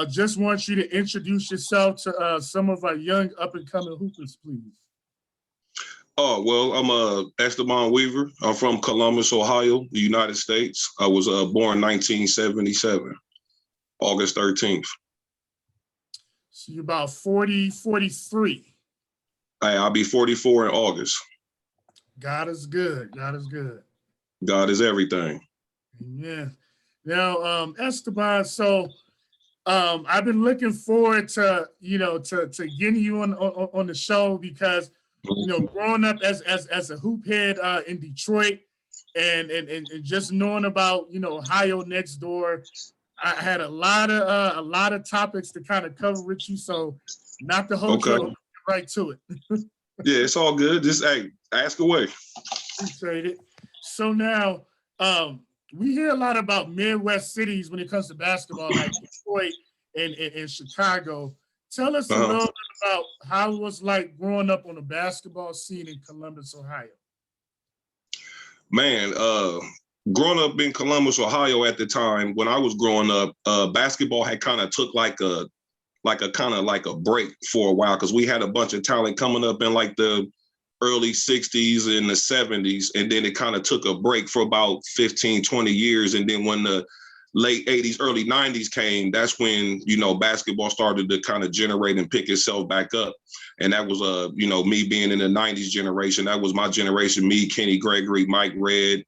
Just want you to introduce yourself to some of our young up-and-coming hoopers, please. Oh, well, I'm Estaban Weaver. I'm from Columbus, Ohio, the United States. I was born 1977, August 13th. So you're about 40, 43. Hey, I'll be 44 in August. God is good. God is good. God is everything. Yeah. Now, Estaban, so I've been looking forward to, to getting you on the show because, growing up as a hoop head in Detroit and just knowing about, Ohio next door, I had a lot of topics to kind of cover with you. So not to hold you right to it. Yeah, it's all good. Just ask away. Appreciate it. So now, we hear a lot about Midwest cities when it comes to basketball, like Detroit and Chicago. Tell us a little bit about how it was like growing up on the basketball scene in Columbus, Ohio. Man, growing up in Columbus, Ohio at the time when I was growing up, basketball had kind of took like a break for a while because we had a bunch of talent coming up in like the early 60s and the 70s, and then it kind of took a break for about 15, 20 years. And then when the late 80s, early 90s came, that's when, basketball started to kind of generate and pick itself back up. And that was, me being in the 90s generation. That was my generation, me, Kenny Gregory, Mike Redd,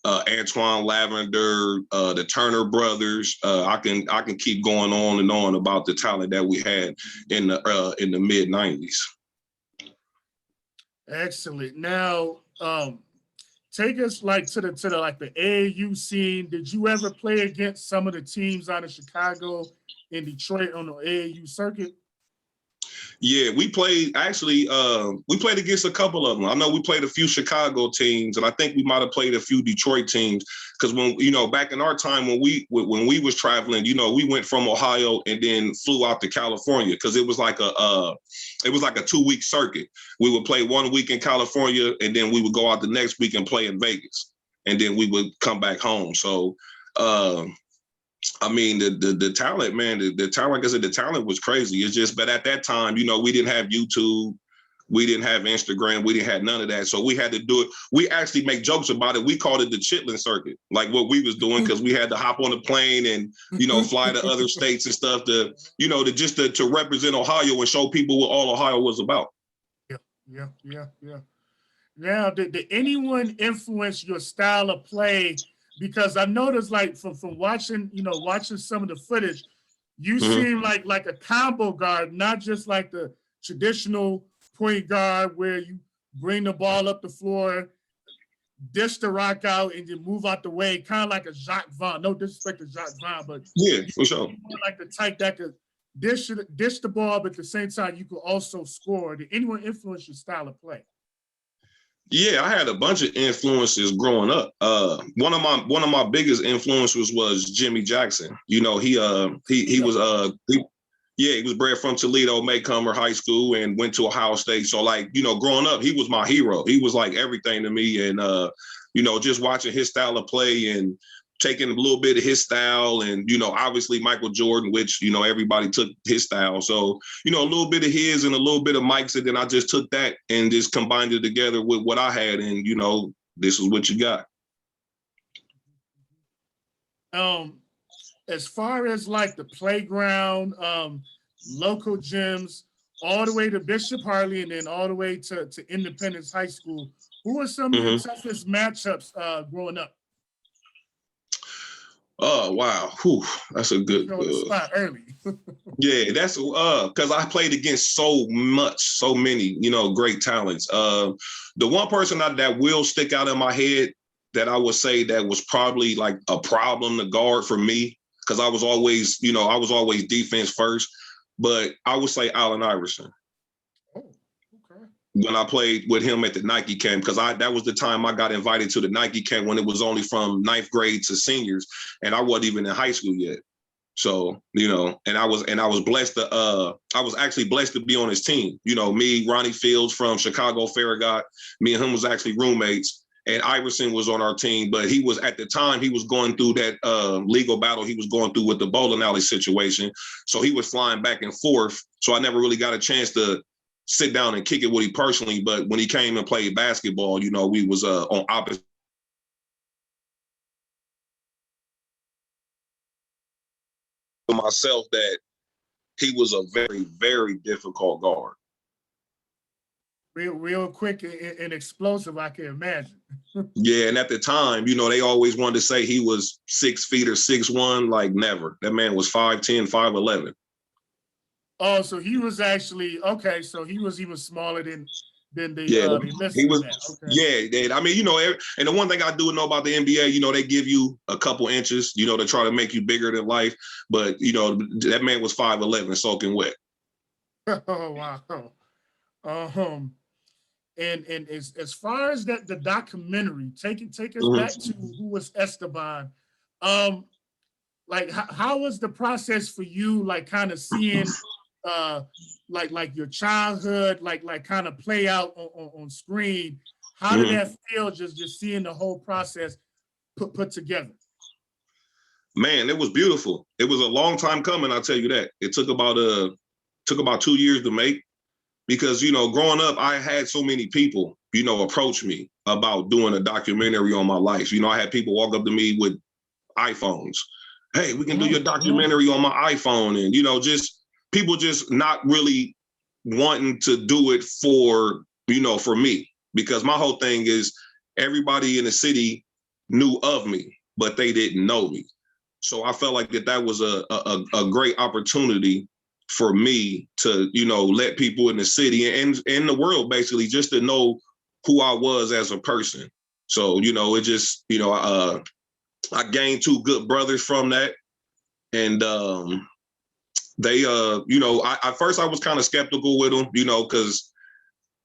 Antoine Lavender, the Turner brothers. I can keep going on and on about the talent that we had in the mid 90s. Excellent. Now, take us like to the AAU scene. Did you ever play against some of the teams out of Chicago and Detroit on the AAU circuit? Yeah, we played against a couple of them. I know we played a few Chicago teams, and I think we might have played a few Detroit teams. Because when back in our time when we was traveling, we went from Ohio and then flew out to California because it was like a 2-week circuit. We would play 1 week in California, and then we would go out the next week and play in Vegas, and then we would come back home. So, I mean, the talent, man, the talent, like I said, the talent was crazy. It's just, but at that time, we didn't have YouTube. We didn't have Instagram. We didn't have none of that. So we had to do it. We actually make jokes about it. We called it the Chitlin circuit, like what we was doing, because we had to hop on the plane and, fly to other states and stuff to represent Ohio and show people what all Ohio was about. Yeah. Now, did anyone influence your style of play? Because I noticed, like from watching some of the footage, you seem like a combo guard, not just like the traditional point guard where you bring the ball up the floor, dish the rock out, and then move out the way, kind of like a Jacques Vaughn. No disrespect to Jacques Vaughn, but yeah, for sure. Like the type that could dish the ball, but at the same time you could also score. Did anyone influence your style of play? Yeah, I had a bunch of influences growing up. One of my biggest influences was Jimmy Jackson. He was bred from Toledo, Maycomer High School, and went to Ohio State. So growing up, he was my hero. He was like everything to me. And just watching his style of play and taking a little bit of his style, and obviously Michael Jordan, which everybody took his style. So a little bit of his and a little bit of Mike's, and then I just took that and just combined it together with what I had, and this is what you got. As far as like the playground, local gyms, all the way to Bishop Hartley, and then all the way to Independence High School, who are some of your toughest matchups growing up? Oh, wow. Whew, that's a good spot early. Yeah, that's because I played against so many, great talents. The one person that will stick out in my head that I would say that was probably like a problem to guard for me, because I was always defense first, but I would say Allen Iverson. When I played with him at the Nike camp, because that was the time I got invited to the Nike camp when it was only from 9th grade to seniors, and I wasn't even in high school yet. So, and I was blessed to I was actually blessed to be on his team. Me, Ronnie Fields from Chicago Farragut, me and him was actually roommates. and Iverson was on our team, but he was at the time he was going through that legal battle he was going through with the bowling alley situation. So he was flying back and forth. So I never really got a chance to sit down and kick it with him personally. But when he came and played basketball, you know, we was on opposite. Myself that he was a very, very difficult guard. Real quick and explosive, I can imagine. Yeah, and at the time, you know, they always wanted to say he was 6 feet or 6'1". Like, never. That man was 5'10", 5'11". Oh, so he was actually okay. So he was even smaller than they Yeah, listed he was. that. Okay. Yeah, I mean, you know, and the one thing I do know about the NBA, you know, they give you a couple inches, you know, to try to make you bigger than life. But you know, that man was 5'11", soaking wet. Oh wow. And as far as that the documentary, take us back to Who Was Esteban. Um, like how was the process for you, like kind of seeing like your childhood like kind of play out on screen? How did that feel, just seeing the whole process put together? Man, it was beautiful. It was a long time coming, I'll tell you that. It took about 2 years to make, because, you know, growing up, I had so many people, you know, approach me about doing a documentary on my life. You know, I had people walk up to me with iPhones. Hey, we can do your documentary on my iPhone. And, you know, just people just not really wanting to do it for, you know, for me, because my whole thing is everybody in the city knew of me, but they didn't know me. So I felt like that was a great opportunity for me to, you know, let people in the city and in the world basically just to know who I was as a person. So, you know, it just, you know, I gained 2 good brothers from that. And they, you know, at first I was kind of skeptical with them, you know, because,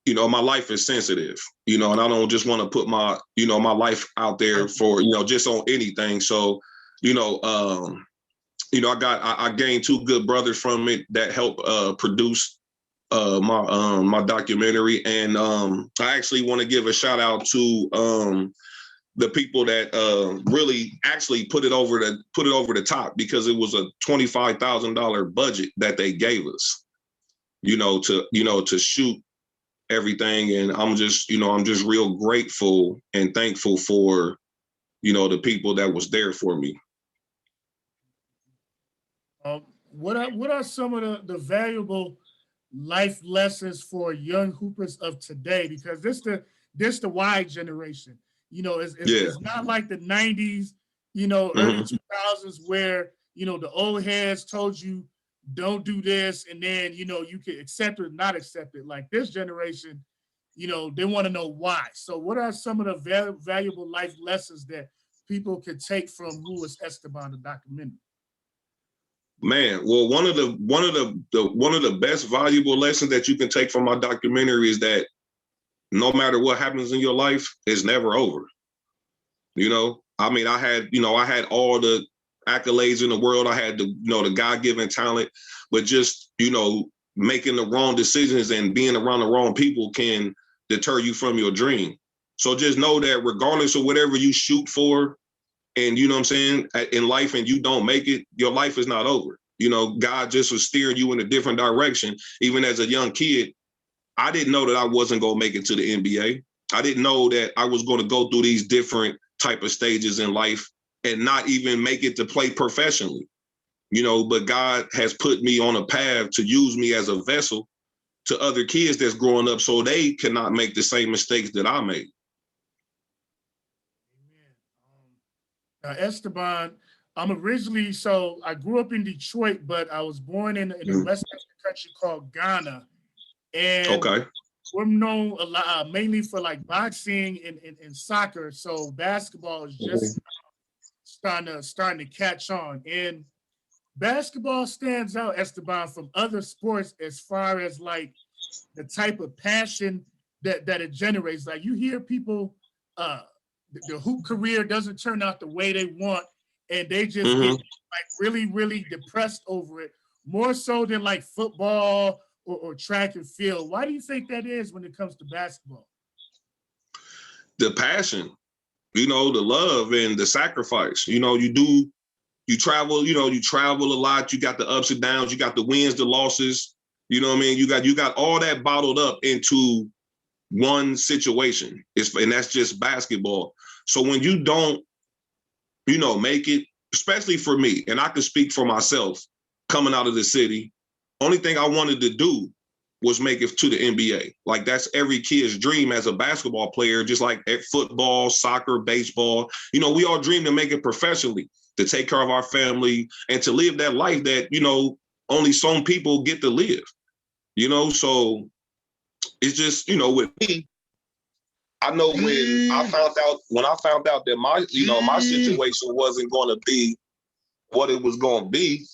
you know, my life is sensitive, you know, and I don't just want to put my, you know, my life out there for, you know, just on anything. So, you know, I gained 2 good brothers from it that helped produce my documentary. And I actually want to give a shout out to the people that really actually put it over the top, because it was a $25,000 budget that they gave us, to shoot everything. And I'm just real grateful and thankful for, the people that was there for me. What are some of the valuable life lessons for young hoopers of today? Because this the Y generation. It's not like the 90s, early 2000s where, the old heads told you don't do this, and then, you can accept it or not accept it. Like this generation, they want to know why. So what are some of the valuable life lessons that people could take from Who Was Esteban, the documentary? Man, well, one of the best valuable lessons that you can take from my documentary is that no matter what happens in your life, it's never over. I mean, I had all the accolades in the world. I had the God-given talent, but just, making the wrong decisions and being around the wrong people can deter you from your dream. So just know that regardless of whatever you shoot for, and you know what I'm saying, in life, and you don't make it, your life is not over. God just was steering you in a different direction. Even as a young kid, I didn't know that I wasn't going to make it to the NBA. I didn't know that I was going to go through these different type of stages in life and not even make it to play professionally. But God has put me on a path to use me as a vessel to other kids that's growing up so they cannot make the same mistakes that I made. Esteban, I grew up in Detroit, but I was born in a West African country called Ghana. And we're known a lot, mainly for like boxing and soccer. So basketball is just starting to catch on. And basketball stands out, Esteban, from other sports as far as like the type of passion that it generates. Like you hear people, the hoop career doesn't turn out the way they want, and they just get like really, really depressed over it, more so than like football or track and field. Why do you think that is when it comes to basketball? the passion, the love and the sacrifice. You travel, you travel a lot. You got the ups and downs. You got the wins, the losses. You know what I mean? You got all that bottled up into one situation. And that's just basketball. So when you don't, make it, especially for me, and I can speak for myself coming out of the city, only thing I wanted to do was make it to the NBA. Like that's every kid's dream as a basketball player, just like at football, soccer, baseball. We all dream to make it professionally, to take care of our family and to live that life that, only some people get to live, So it's just, with me, I know when I found out that my situation wasn't going to be what it was going to be,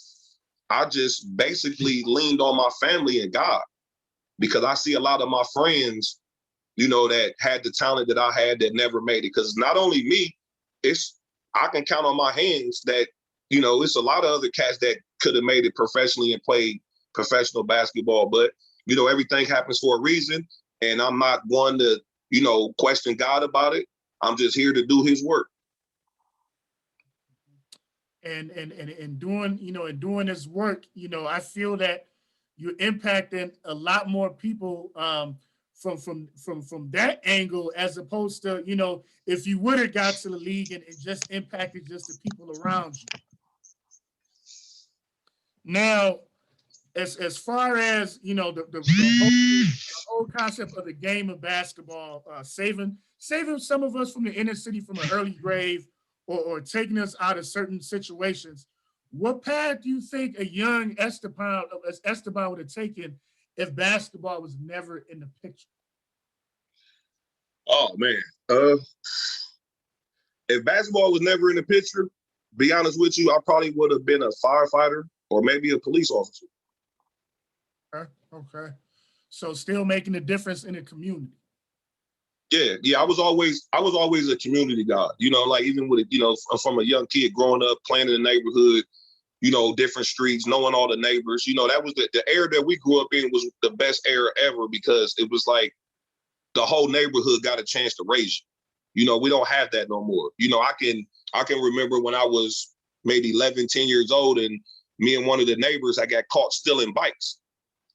I just basically leaned on my family and God, because I see a lot of my friends, that had the talent that I had that never made it. Because not only me, I can count on my hands that, it's a lot of other cats that could have made it professionally and played professional basketball. But, everything happens for a reason. And I'm not one to, question God about it. I'm just here to do his work. And doing this work, I feel that you're impacting a lot more people from that angle, as opposed to, if you would have got to the league and just impacted just the people around you. Now, as far as the whole concept of the game of basketball, saving some of us from the inner city from an early grave, or taking us out of certain situations, what path do you think a young Estaban would have taken if basketball was never in the picture? Oh man, if basketball was never in the picture, be honest with you, I probably would have been a firefighter or maybe a police officer. Okay. So still making a difference in the community. Yeah. I was always a community guy. Like even with from a young kid growing up, playing in the neighborhood, different streets, knowing all the neighbors. That was the era that we grew up in was the best era ever, because it was like the whole neighborhood got a chance to raise you. We don't have that no more. I can remember when I was maybe 11, 10 years old, and me and one of the neighbors, I got caught stealing bikes.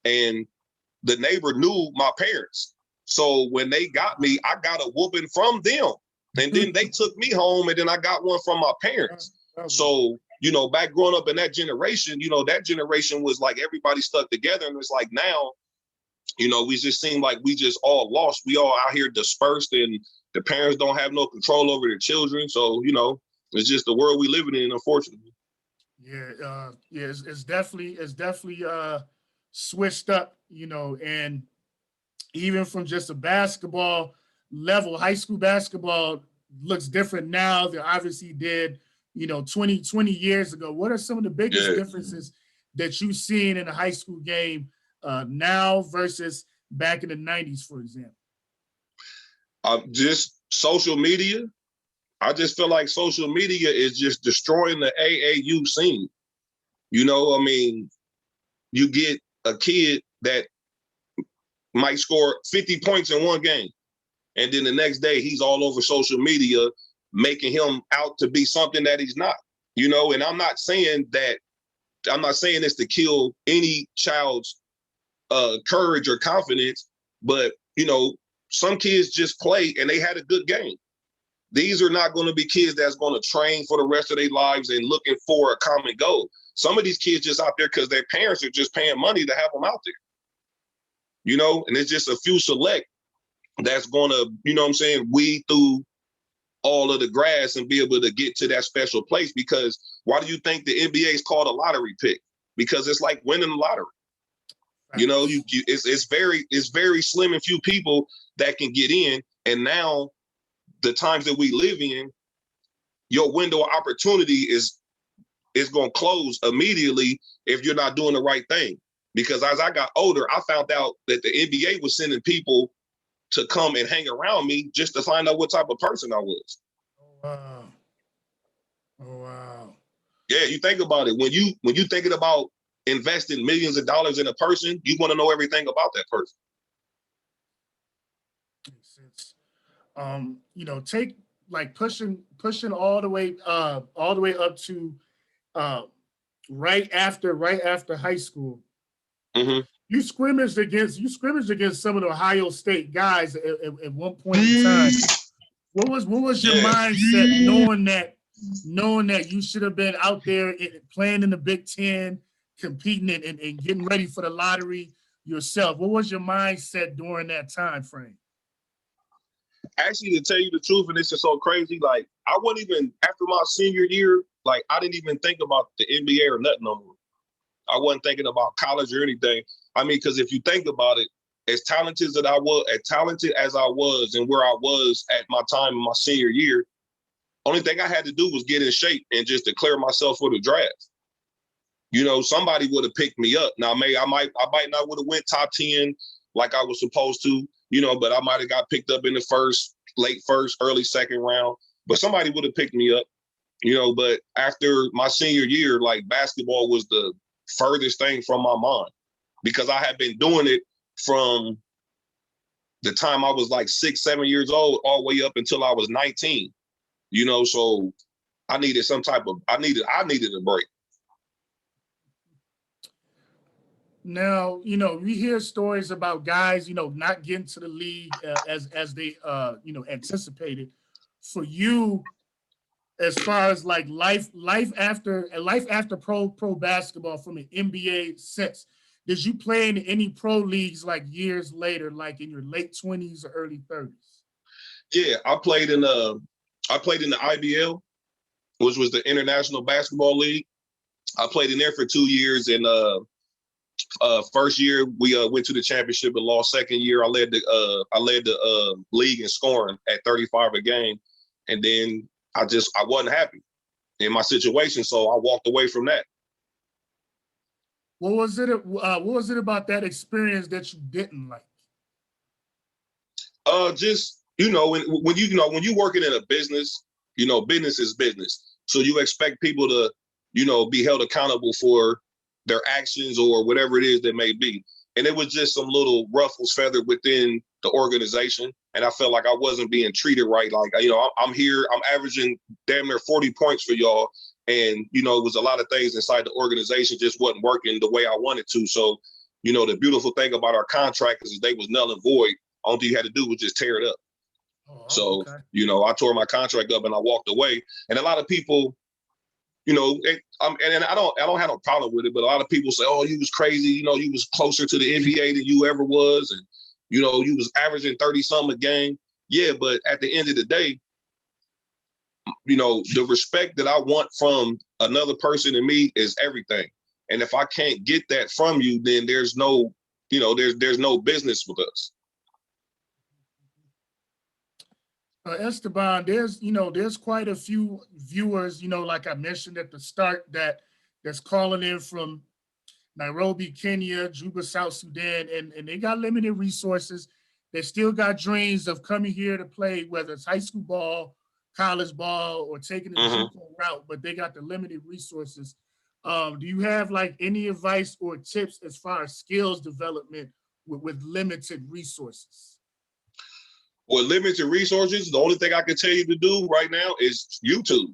And the neighbor knew my parents. So when they got me, I got a whooping from them. And then they took me home, and then I got one from my parents. So, back growing up in that generation, that generation was like everybody stuck together. And it's like now, we just seem like we just all lost. We all out here dispersed, and the parents don't have no control over their children. So, it's just the world we living in, unfortunately. Yeah, it's definitely switched up, and even from just a basketball level, high school basketball looks different now than obviously did, 20 years ago. What are some of the biggest differences that you've seen in a high school game now versus back in the 90s, for example? Just social media. I just feel like social media is just destroying the AAU scene. You get a kid that might score 50 points in one game, and then the next day he's all over social media making him out to be something that he's not. And I'm not saying this to kill any child's courage or confidence, but some kids just play and they had a good game. These are not going to be kids that's going to train for the rest of their lives and looking for a common goal. Some of these kids just out there because their parents are just paying money to have them out there. And it's just a few select that's going to, weed through all of the grass and be able to get to that special place. Because why do you think the NBA is called a lottery pick? Because it's like winning the lottery. It's very slim and few people that can get in. And now the times that we live in, your window of opportunity is going to close immediately if you're not doing the right thing. Because as I got older, I found out that the NBA was sending people to come and hang around me just to find out what type of person I was. Oh, wow. Yeah, you think about it. When you thinking about investing millions of dollars in a person, you want to know everything about that person. Makes sense. take like pushing all the way up to uh, right after high school. Mm-hmm. You scrimmaged against some of the Ohio State guys at one point in time. What was your Yeah. mindset knowing that you should have been out there playing in the Big Ten, competing and getting ready for the lottery yourself? What was your mindset during that time frame? Actually, to tell you the truth, and this is so crazy, like I wasn't even after my senior year, like I didn't even think about the NBA or nothing no more. I wasn't thinking about college or anything. I mean, because if you think about it, as talented as I was and where I was at my time in my senior year, only thing I had to do was get in shape and just declare myself for the draft. Somebody would have picked me up. Now, I might not would have went top 10 like I was supposed to, but I might have got picked up in the late first, early second round. But somebody would have picked me up, But after my senior year, like basketball was the furthest thing from my mind because I had been doing it from the time I was like 6, 7 years old, all the way up until I was 19. So I needed I needed a break. Now, we hear stories about guys, not getting to the league as they, anticipated. For you, as far as like life after pro basketball from an NBA sense, did you play in any pro leagues like years later, like in your late 20s or early 30s? Yeah, I played in the IBL, which was the International Basketball League. I played in there for 2 years, and first year we went to the championship and lost. Second year I led the league in scoring at 35 a game, and then I wasn't happy in my situation, so I walked away from that. What was it about that experience that you didn't like? Just when you working in a business, business is business. So you expect people to, be held accountable for their actions or whatever it is that may be. And it was just some little ruffles feathered within the organization. And I felt like I wasn't being treated right. Like, I'm here, I'm averaging damn near 40 points for y'all. And, it was a lot of things inside the organization just wasn't working the way I wanted to. So, the beautiful thing about our contract is they was null and void. All you had to do was just tear it up. Oh, So, okay. I tore my contract up and I walked away. And a lot of people, and I don't have no problem with it, but a lot of people say, "Oh, you was crazy. You was closer to the NBA than you ever was, and you was averaging 30 something a game." Yeah, but at the end of the day, the respect that I want from another person and me is everything. And if I can't get that from you, then there's no, there's no business with us. Esteban, there's quite a few viewers, like I mentioned at the start, that's calling in from Nairobi, Kenya, Juba, South Sudan, and they got limited resources. They still got dreams of coming here to play, whether it's high school ball, college ball, or taking the JUCO route, but they got the limited resources. Do you have like any advice or tips as far as skills development with limited resources? With limited resources, the only thing I can tell you to do right now is YouTube.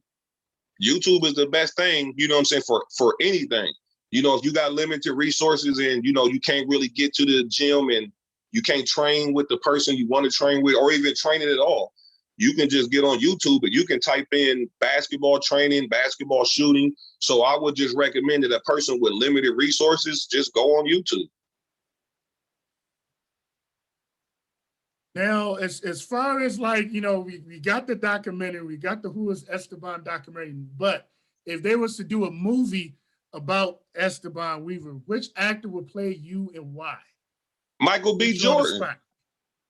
YouTube is the best thing, what I'm saying, for anything. If you got limited resources and, you can't really get to the gym and you can't train with the person you want to train with or even train it at all, you can just get on YouTube and you can type in basketball training, basketball shooting. So I would just recommend that a person with limited resources just go on YouTube. Now, as far as like, we got the documentary, we got the Who is Estaban documentary, but if they was to do a movie about Estaban Weaver, which actor would play you and why? Michael B. Jordan.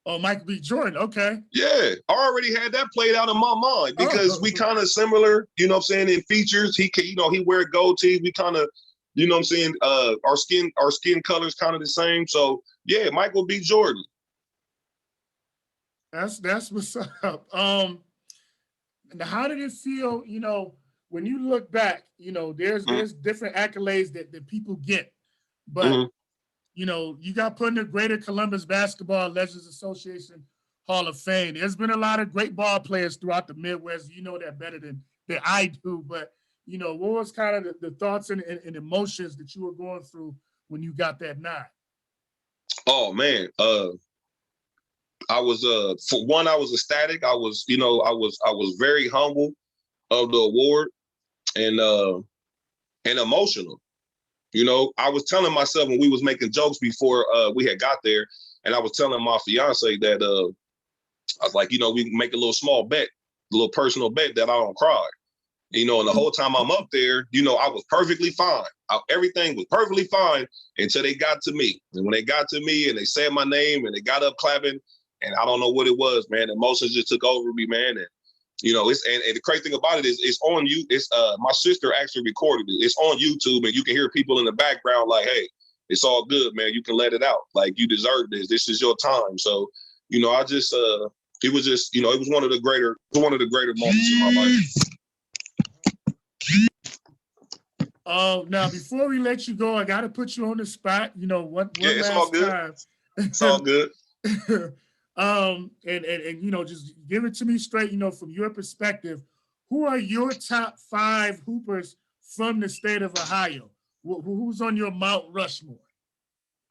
Oh, Michael B. Jordan, okay. Yeah, I already had that played out in my mind because we kind of similar, in features. He can, he wear gold teeth. We kind of, our skin color's kind of the same. So yeah, Michael B. Jordan. That's what's up. Now how did it feel, when you look back, there's different accolades that people get, but you got put in the Greater Columbus Basketball Legends Association Hall of Fame. There's been a lot of great ball players throughout the Midwest. You know that better than I do. But, you know, what was kind of the thoughts and emotions that you were going through when you got that nod? Oh man, I was for one, I was ecstatic. I was, you know, I was very humble of the award and emotional. You know, I was telling myself when we was making jokes before we had got there, and I was telling my fiance that I was like, you know, we can make a little small bet, a little personal bet that I don't cry. You know, and the whole time I'm up there, you know, I was perfectly fine. Everything was perfectly fine until they got to me. And when they got to me and they said my name and they got up clapping, and I don't know what it was, man. Emotions just took over me, man. And you know, it's and the crazy thing about it is it's on you. It's my sister actually recorded it. It's on YouTube, and you can hear people in the background like, "Hey, it's all good, man. You can let it out. Like you deserve this. This is your time." So, you know, I just it was just, you know, it was one of the greater moments in my life. Now before we let you go, I got to put you on the spot. You know, one It's all last good. time. It's all good. And you know, just give it to me straight. You know, from your perspective, who are your top 5 hoopers from the state of Ohio? Who's on your Mount Rushmore?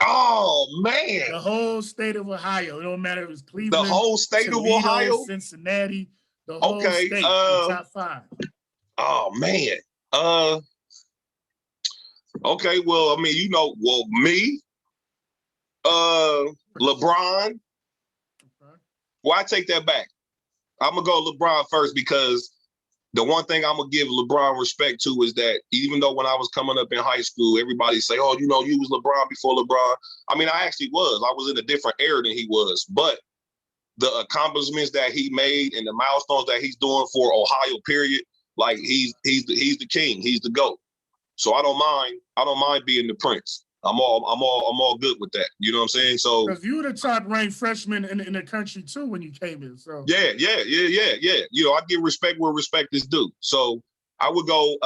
Oh man, The whole state of Ohio. It don't matter if it's the Cleveland, whole state Toledo, of Ohio. Cincinnati. The whole Okay. state. The top 5. Oh man. Okay. Well, I mean, you know, well, me, LeBron. Okay. Well, I take that back. I'm gonna go LeBron first because the one thing I'm gonna give LeBron respect to is that even though when I was coming up in high school, everybody say, "Oh, you know, you was LeBron before LeBron." I mean, I actually was. I was in a different era than he was, but the accomplishments that he made and the milestones that he's doing for Ohio, period, like he's the king. He's the GOAT. So I don't mind being the prince. I'm all good with that. You know what I'm saying? So because you were the top ranked freshman in the country too when you came in. So yeah. You know, I give respect where respect is due. So I would go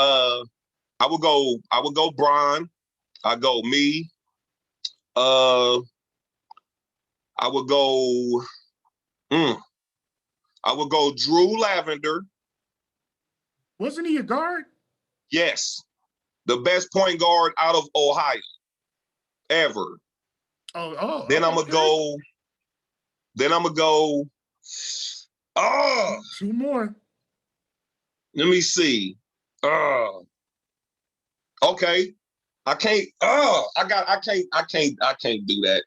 Brian. I go me. I would go I would go Drew Lavender. Wasn't he a guard? Yes. The best point guard out of Ohio ever. Then I'm okay. gonna go. Oh, 2 more. let me see. Okay. I can't. I can't do that.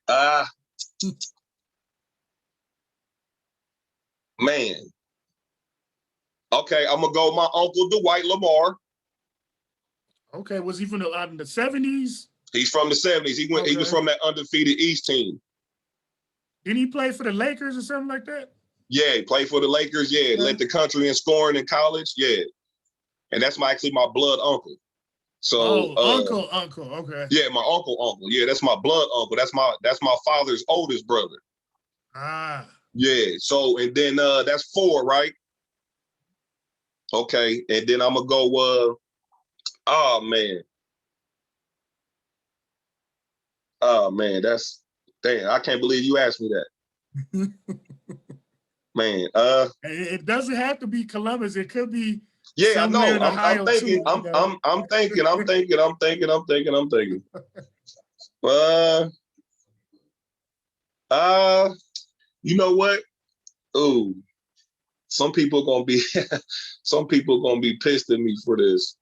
Man. Okay, I'm gonna go my uncle Dwight Lamar. Okay, was he from the 70s? He's from the 70s. He was from that undefeated East team. Didn't he play for the Lakers or something like that? Yeah, he played for the Lakers. Yeah, led the country in scoring in college. Yeah, and that's actually my blood uncle. So, uncle. Okay. Yeah, my uncle. Yeah, that's my blood uncle. That's my father's oldest brother. Ah. Yeah. So, and then that's 4, right? Okay, and then I'm gonna go. Oh man, that's damn. I can't believe you asked me that. Man, it doesn't have to be Columbus. It could be yeah, I know. I'm thinking. Too, I'm thinking. You know what? Ooh, some people gonna be pissed at me for this.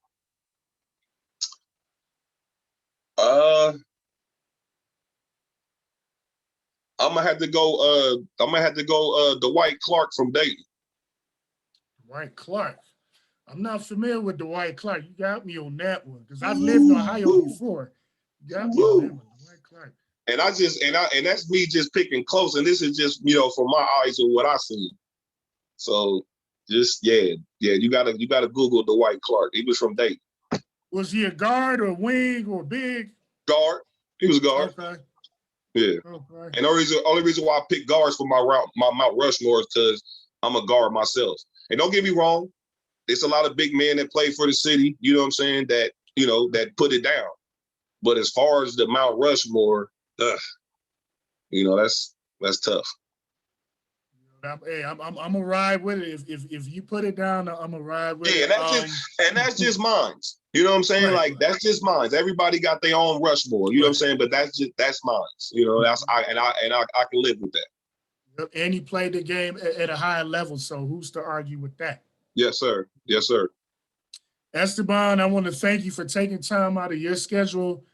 I'm gonna have to go. Dwight Clark from Dayton. Dwight Clark. I'm not familiar with Dwight Clark. You got me on that one because I've lived in Ohio before. You got me on that one, Dwight Clark. And that's me just picking close. And this is just, you know, from my eyes of what I see. So just you gotta Google Dwight Clark. He was from Dayton. Was he a guard or wing or big? Guard. He was a guard. Okay. Yeah. Okay. And only reason why I picked guards for my Mount Rushmore is because I'm a guard myself. And don't get me wrong, there's a lot of big men that play for the city, you know what I'm saying, that, you know, that put it down. But as far as the Mount Rushmore, you know, that's tough. I'm gonna ride with it. If you put it down, I'm gonna ride with Yeah, it. that's just mine. You know what I'm saying? Right, Like right. that's just mine. Everybody got their own Rushmore. You know what I'm saying? But that's mine. You know, I can live with that. And he played the game at a high level, so who's to argue with that? Yes, sir. Yes, sir. Esteban, I want to thank you for taking time out of your schedule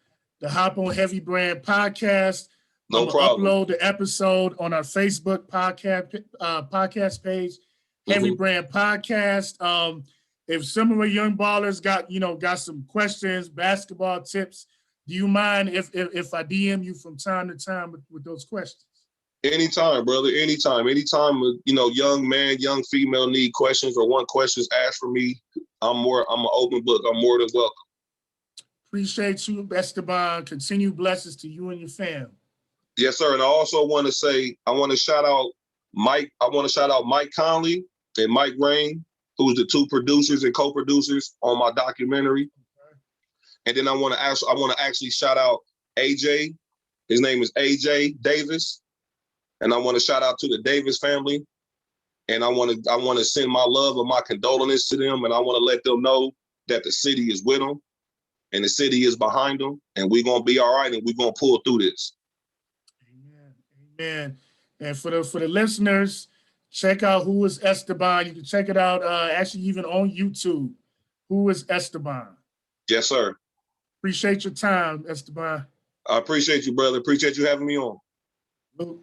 to hop on Heavy Brand Podcast. No I'm gonna problem. upload the episode on our Facebook podcast page, Heavy Brand Podcast. If some of our young ballers got some questions, basketball tips, do you mind if I DM you from time to time with those questions? Anytime, brother. Anytime. Anytime, young man, young female need questions or want questions asked for me, I'm an open book. I'm more than welcome. Appreciate you, Esteban. Continue blessings to you and your fam. Yes, sir. And I also want to shout out Mike. I want to shout out Mike Conley and Mike Rain, who's the two producers and co-producers on my documentary. Okay. And then I want to actually shout out AJ. His name is AJ Davis. And I want to shout out to the Davis family. And I want to send my love and my condolences to them. And I want to let them know that the city is with them and the city is behind them. And we're going to be all right. And we're going to pull through this. Amen. Amen. And for the listeners, check out Who is Esteban. You can check it out actually even on YouTube. Who is Esteban? Yes, sir. Appreciate your time, Esteban. I appreciate you, brother. Appreciate you having me on. Luke.